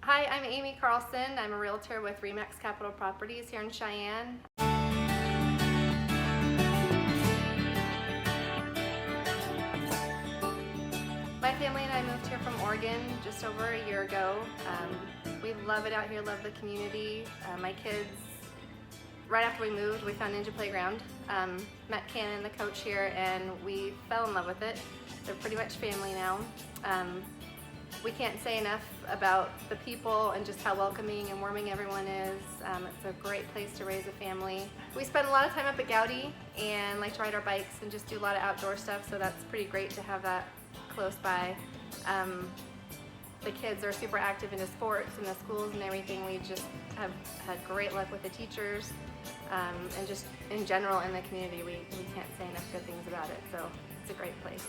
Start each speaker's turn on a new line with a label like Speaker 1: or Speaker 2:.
Speaker 1: Hi, I'm Amie Carlson. I'm a realtor with REMAX Capital Properties here in Cheyenne. My family and I moved here from Oregon just over a year ago. We love it out here, love the community. My kids, right after we moved, we found Ninja Playground. Met Cannon, the coach here, and we fell in love with it. They're pretty much family now. We can't say enough about the people and just how welcoming and warming everyone is. It's a great place to raise a family. We spend a lot of time up at Gowdy and like to ride our bikes and just do a lot of outdoor stuff, so that's pretty great to have that close by. The kids are super active into sports and the schools and everything. We just have had great luck with the teachers, and just in general in the community, we can't say enough good things about it, so it's a great place.